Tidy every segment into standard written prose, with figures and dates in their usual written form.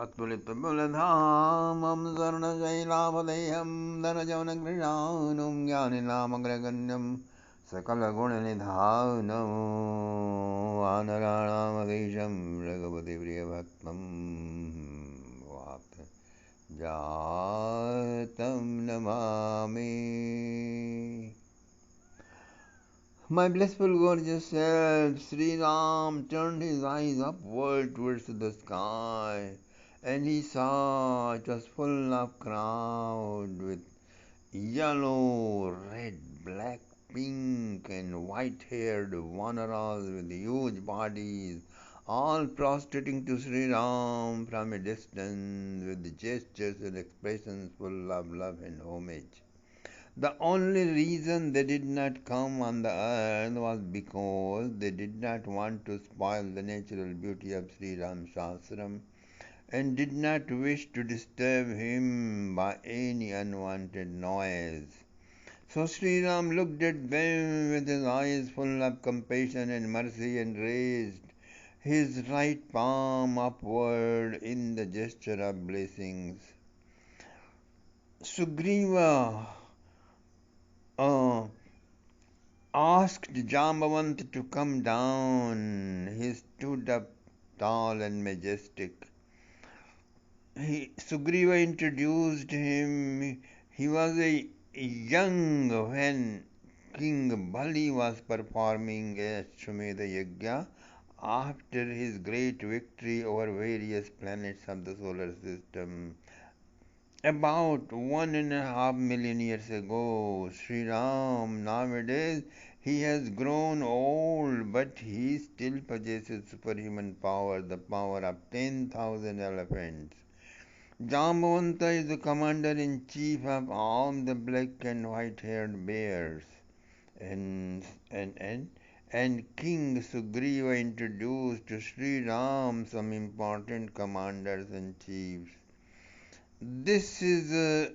अतुलितबलधामं स्वर्णशैलापदेहं धनजवनकृशानुं ज्ञानिनामग्रगण्यं सकलगुणनिधानं वानराणामधीशं रघुपतिप्रियभक्तं वातजातं Namami. My blissful gorgeous self, Sri Ram turned his eyes upward towards the sky, and he saw it was full of crowd with yellow, red, black, pink and white-haired Vanaras with huge bodies, all prostrating to Sri Ram from a distance with gestures and expressions full of love and homage. The only reason they did not come on the earth was because they did not want to spoil the natural beauty of Sri Ram's ashram and did not wish to disturb him by any unwanted noise. So Sri Ram looked at them with his eyes full of compassion and mercy and raised his right palm upward in the gesture of blessings. Sugriva asked Jambavant to come down. He stood up tall and majestic. Sugriva introduced him. He was a young when King Bali was performing a Shumeda Yajna after his great victory over various planets of the solar system. About 1.5 million years ago, Sri Ram, nowadays he has grown old, but he still possesses superhuman power, the power of 10,000 elephants. Jambavanta is the commander-in-chief of all the black and white-haired bears. And, and, and, and King Sugriva introduced to Sri Ram some important commanders and chiefs. This is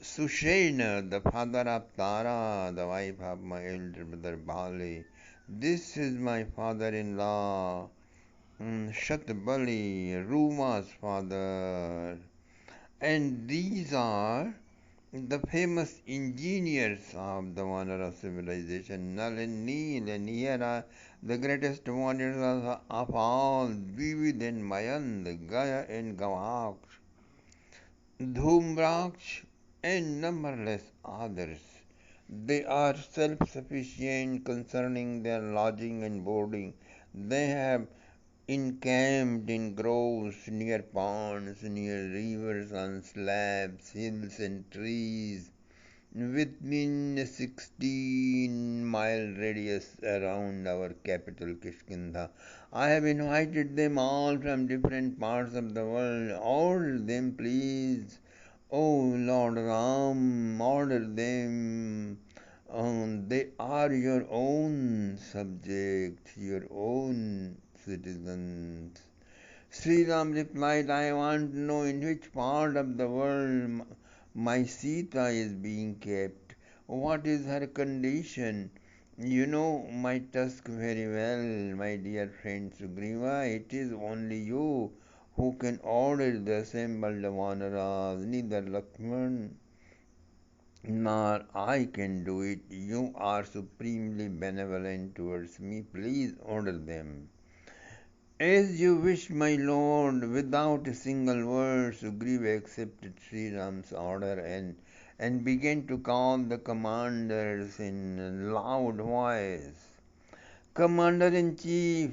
Sushena, the father of Tara, the wife of my elder brother Bali. This is my father-in-law, Shatbali, Ruma's father. And these are the famous engineers of the Vanara civilization, Nal and Neel. And here are the greatest warriors of all, Vivid and Mayand, Gaya and Gavak, Dhumraksh and numberless others. They are self-sufficient concerning their lodging and boarding. They have encamped in groves near ponds, near rivers, on slabs, hills and trees, within a 16-mile radius around our capital Kishkinda. I have invited them all from different parts of the world. Order them, please. Oh Lord Ram, order them. They are your own subjects, your own citizens. Sri Ram replied, I want to know in which part of the world my Sita is being kept. What is her condition? You know my task very well, my dear friend Sugriva. It is only you who can order the assembled Vanaras. Neither Lakshman nor I can do it. You are supremely benevolent towards me. Please order them. As you wish, my lord. Without a single word, Sugriva accepted Sri Ram's order and began to call the commanders in a loud voice. Commander-in-Chief,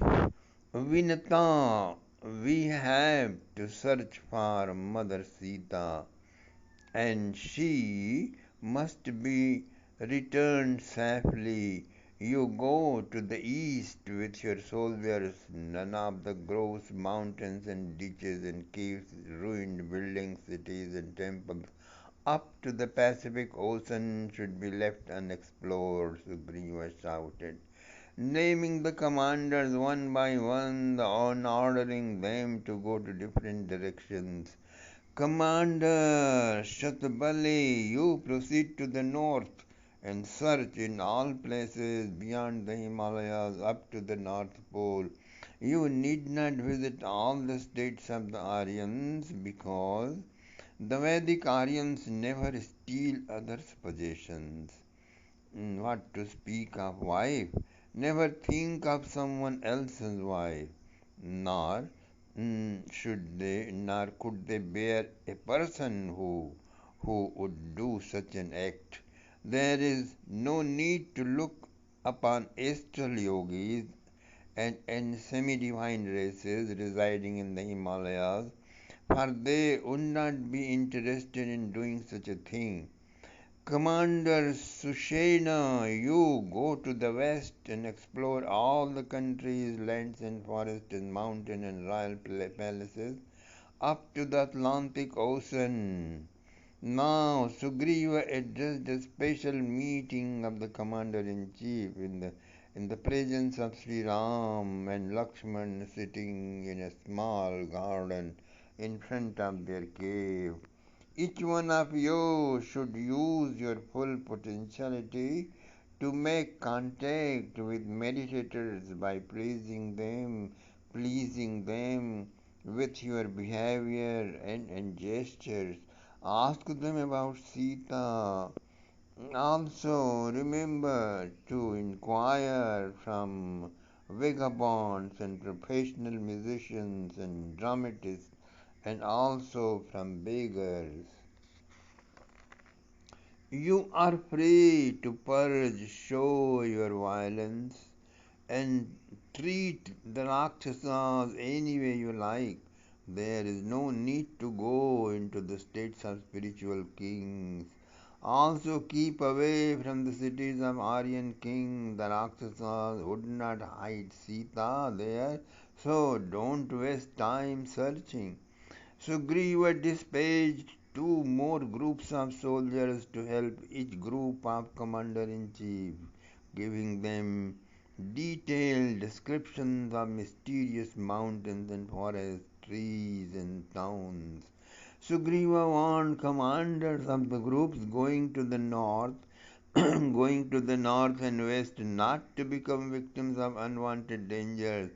Vinata, we have to search for Mother Sita, and she must be returned safely. You go to the east with your soldiers. None of the groves, mountains and ditches and caves, ruined buildings, cities and temples up to the Pacific Ocean should be left unexplored, Sugriva shouted, naming the commanders one by one and ordering them to go to different directions. Commander Shatbali, you proceed to the north and search in all places beyond the Himalayas up to the North Pole. You need not visit all the states of the Aryans because the Vedic Aryans never steal others' possessions. What to speak of wife? Never think of someone else's wife, nor nor could they bear a person who would do such an act. There is no need to look upon astral yogis and semi-divine races residing in the Himalayas, for they would not be interested in doing such a thing. Commander Sushena, you go to the west and explore all the countries, lands and forests and mountain and royal palaces up to the Atlantic Ocean. Now Sugriva addressed a special meeting of the commander-in-chief in the presence of Sri Ram and Lakshman sitting in a small garden in front of their cave. Each one of you should use your full potentiality to make contact with meditators by pleasing them with your behavior and gestures. Ask them about Sita. Also, remember to inquire from vagabonds and professional musicians and dramatists, and also from beggars. You are free to purge, show your violence, and treat the Rakshasas any way you like. There is no need to go into the states of spiritual kings. Also keep away from the cities of Aryan kings. The Rakshasas would not hide Sita there, so don't waste time searching. Sugriva dispatched two more groups of soldiers to help each group of commander-in-chief, giving them detailed descriptions of mysterious mountains and forests, trees and towns. Sugriva warned commanders of the groups going to the north and west not to become victims of unwanted dangers.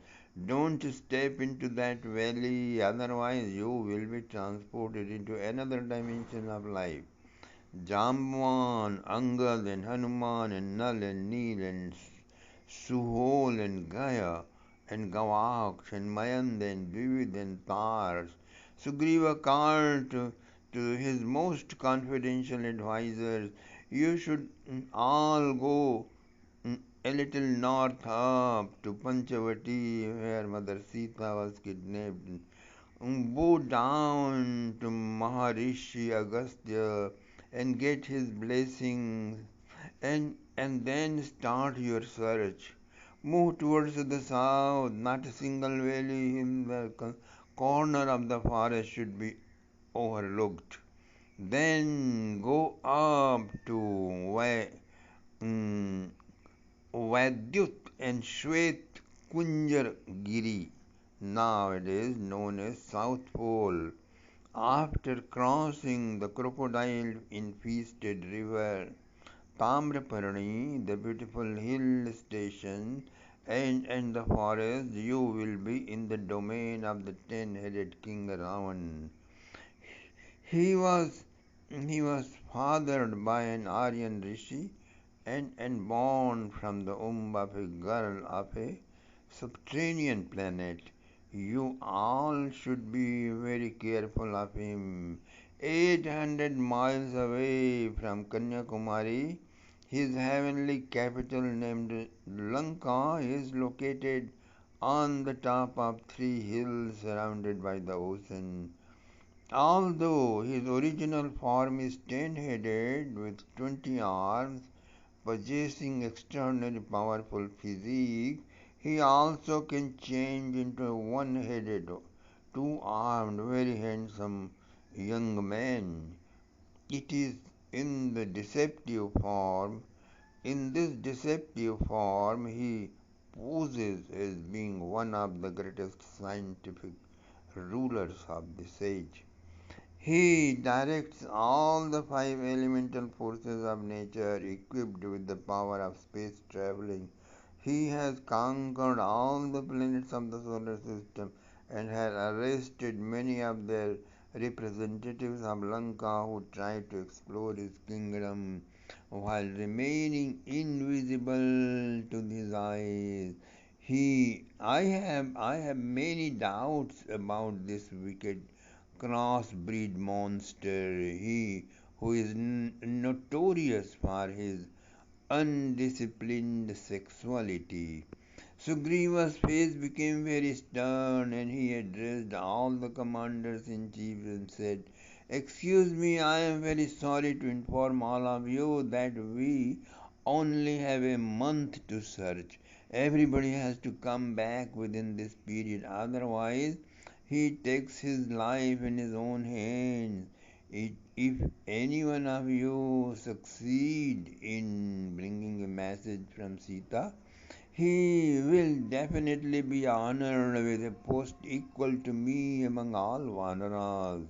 Don't step into that valley, otherwise you will be transported into another dimension of life. Jamban, Angad and Hanuman and Nal and Neel and Suhol and Gaya and Gavaksh and Mayand and Vivid and Tars. Sugriva called to his most confidential advisers, you should all go a little north up to Panchavati where Mother Sita was kidnapped. Go down to Maharishi Agastya and get his blessings and then start your search. Move towards the south, not a single valley in the corner of the forest should be overlooked. Then go up to mm, Vadyut and Shwet Kunjar Giri, nowadays known as South Pole. After crossing the crocodile-infested river Tamraparani, the beautiful hill station, and the forest, you will be in the domain of the ten-headed king Ravan. He was he was fathered by an Aryan rishi and born from the womb of a girl of a subterranean planet. You all should be very careful of him. 800 miles away from Kanyakumari, his heavenly capital named Lanka is located on the top of three hills surrounded by the ocean. Although his original form is ten-headed with 20 arms, possessing extraordinary powerful physique, he also can change into a one-headed, two-armed, very handsome young man. It is in the deceptive form, in this deceptive form, he poses as being one of the greatest scientific rulers of this age. He directs all the five elemental forces of nature equipped with the power of space traveling. He has conquered all the planets of the solar system and has arrested many of their representatives of Lanka who tried to explore his kingdom while remaining invisible to his eyes. I have many doubts about this wicked crossbreed monster. He who is notorious for his undisciplined sexuality. Sugriva's face became very stern and he addressed all the commanders in chief and said, "Excuse me, I am very sorry to inform all of you that we only have a month to search. Everybody has to come back within this period, otherwise, he takes his life in his own hands. If any one of you succeed in bringing a message from Sita, he will definitely be honored with a post equal to me among all Vanaras.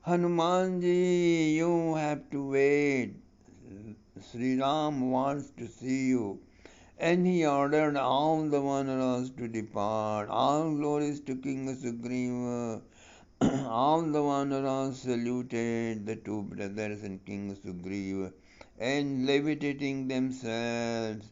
Hanumanji, you have to wait. Sri Ram wants to see you." And he ordered all the Vanaras to depart. All glories to King Sugriva. All the Vanaras saluted the two brothers and King Sugriva, and levitating themselves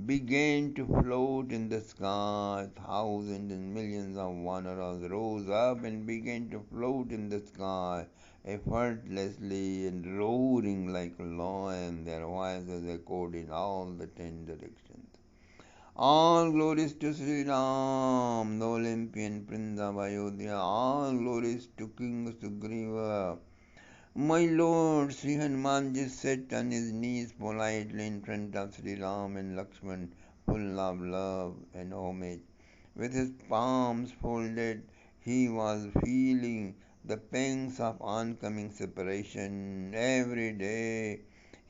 began to float in the sky. Thousands and millions of Vanaras rose up and began to float in the sky, effortlessly and roaring like a lion. Their voices echoed in all the 10 directions. All glories to Sri Ram, the Olympian Prince of Ayodhya. All glories to King Sugriva. "My lord," Sri Hanumanji sat on his knees politely in front of Sri Ram and Lakshman, full of love and homage. With his palms folded, he was feeling the pangs of oncoming separation. Every day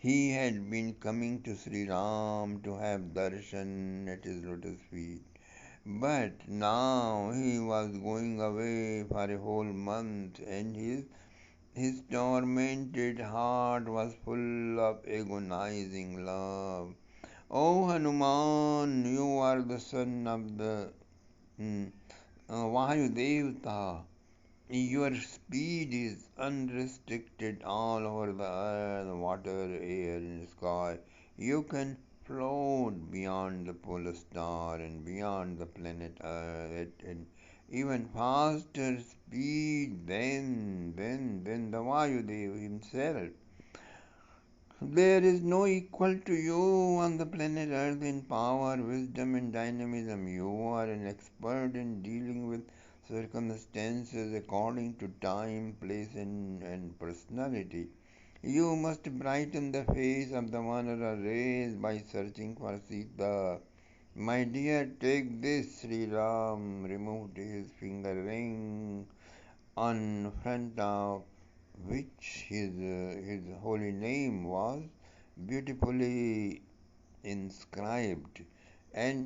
he had been coming to Sri Ram to have darshan at his lotus feet. But now he was going away for a whole month, and his tormented heart was full of agonizing love. "O Hanuman, you are the son of the mm, Vayudevata. Your speed is unrestricted all over the earth, water, air, and sky. You can float beyond the polar star and beyond the planet Earth at an even faster speed than the Vayudev himself. There is no equal to you on the planet Earth in power, wisdom, and dynamism. You are an expert in dealing with circumstances according to time, place, and personality. You must brighten the face of the Vanara race by searching for Sita. My dear, take this." Sri Ram removed his finger ring, on front of which his holy name was beautifully inscribed, and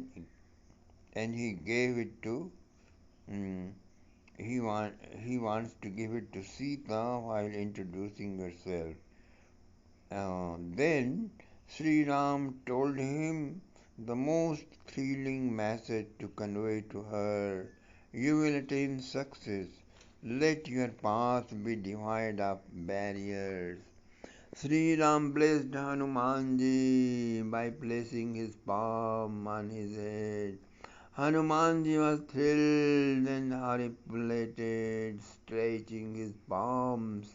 and he gave it to mm, he wants to give it to Sita while introducing herself. Then Sri Ram told him the most thrilling message to convey to her. "You will attain success. Let your path be devoid of barriers." Sri Ram blessed Hanumanji by placing his palm on his head. Hanumanji was thrilled and horripilated, stretching his palms.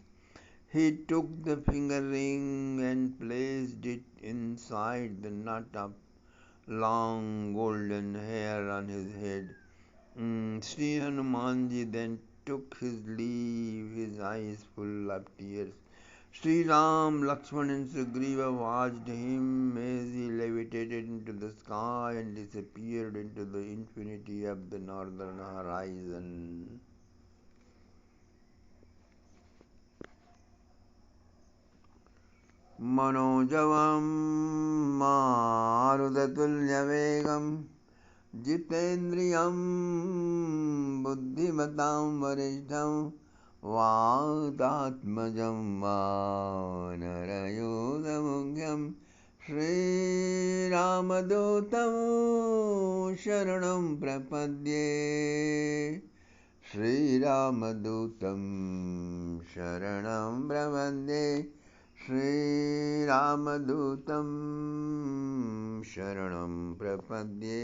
He took the finger ring and placed it inside the knot of long golden hair on his head. Sri Hanumanji then took his leave, his eyes full of tears. Sri Ram, Lakshman, and Sugriva watched him as he levitated into the sky and disappeared into the infinity of the northern horizon. मनोजवं मारुततुल्यवेगं जितेन्द्रियं बुद्धिमतां वरिष्ठं वातात्मजं वानरयूथमुख्यं श्रीरामदूतं शरणं प्रपद्ये श्रीरामदूतं शरणं प्रपद्ये श्रीरामदूतं शरणं प्रपद्ये